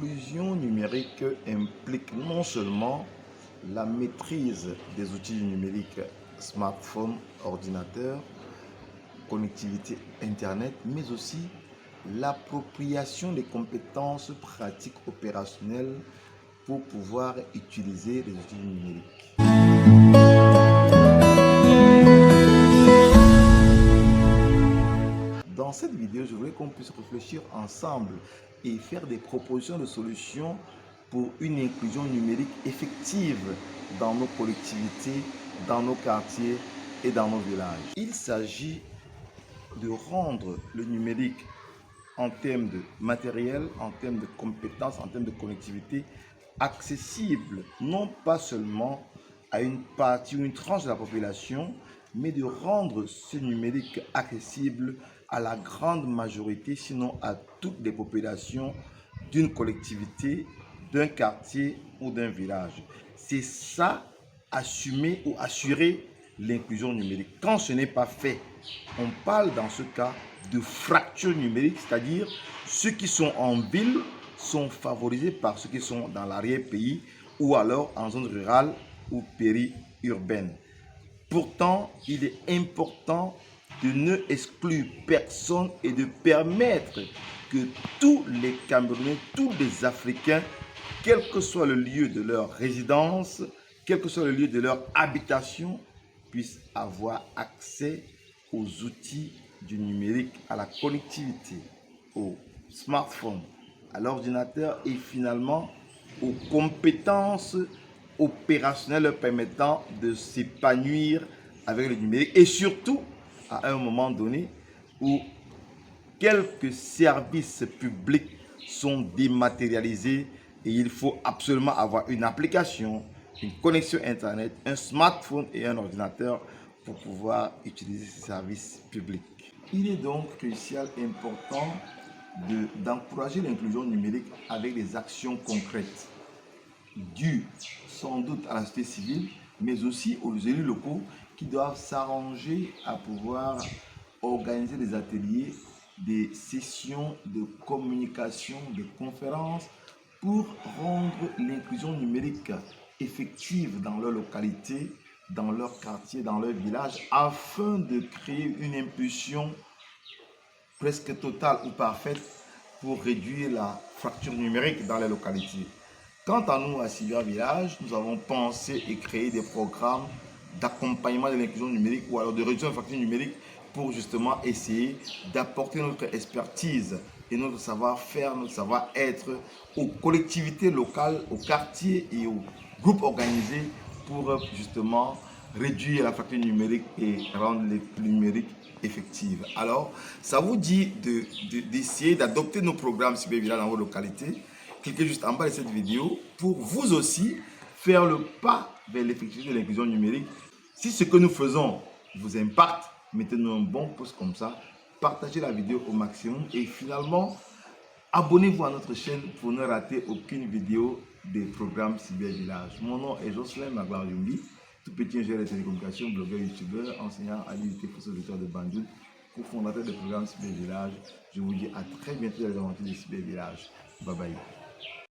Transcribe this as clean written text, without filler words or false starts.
L'inclusion numérique implique non seulement la maîtrise des outils du numérique, smartphone, ordinateur, connectivité Internet, mais aussi l'appropriation des compétences pratiques opérationnelles pour pouvoir utiliser les outils du numérique. Dans cette vidéo, je voulais qu'on puisse réfléchir ensemble et faire des propositions de solutions pour une inclusion numérique effective dans nos collectivités, dans nos quartiers et dans nos villages. Il s'agit de rendre le numérique en termes de matériel, en termes de compétences, en termes de connectivité, accessible non pas seulement à une partie ou une tranche de la population, mais de rendre ce numérique accessible à la grande majorité, sinon à toutes les populations d'une collectivité, d'un quartier ou d'un village. C'est ça, assumer ou assurer l'inclusion numérique. Quand ce n'est pas fait, on parle dans ce cas de fracture numérique, c'est-à-dire ceux qui sont en ville sont favorisés par ceux qui sont dans l'arrière-pays ou alors en zone rurale ou périurbaine. Pourtant, il est important de ne exclure personne et de permettre que tous les Camerounais, tous les Africains, quel que soit le lieu de leur résidence, quel que soit le lieu de leur habitation, puissent avoir accès aux outils du numérique, à la connectivité, au smartphone, à l'ordinateur et finalement aux compétences opérationnelles leur permettant de s'épanouir avec le numérique et surtout à un moment donné où quelques services publics sont dématérialisés et il faut absolument avoir une application, une connexion Internet, un smartphone et un ordinateur pour pouvoir utiliser ces services publics. Il est donc crucial, important d'encourager l'inclusion numérique avec des actions concrètes, dues sans doute à la société civile, mais aussi aux élus locaux qui doivent s'arranger à pouvoir organiser des ateliers, des sessions de communication, des conférences pour rendre l'inclusion numérique effective dans leur localité, dans leur quartier, dans leur village, afin de créer une impulsion presque totale ou parfaite pour réduire la fracture numérique dans les localités. Quant à nous, à Cyber Village, nous avons pensé et créé des programmes d'accompagnement de l'inclusion numérique ou alors de réduction de la fracture numérique pour justement essayer d'apporter notre expertise et notre savoir-faire, notre savoir-être aux collectivités locales, aux quartiers et aux groupes organisés pour justement réduire la fracture numérique et rendre le numérique effective. Alors, ça vous dit d'essayer d'adopter nos programmes Cyber Village dans vos localités. Cliquez juste en bas de cette vidéo pour vous aussi faire le pas vers l'effectivité de l'inclusion numérique. Si ce que nous faisons vous impacte, mettez-nous un bon pouce comme ça, partagez la vidéo au maximum et finalement, abonnez-vous à notre chaîne pour ne rater aucune vidéo des programmes Cyber Village. Mon nom est Jocelyn Maglar-Yumbi, tout petit ingénieur de télécommunications, blogueur, youtubeur, enseignant à l'unité professeur de Banjul, cofondateur des programmes Cyber Village. Je vous dis à très bientôt dans les aventures de Cyber Village. Bye bye.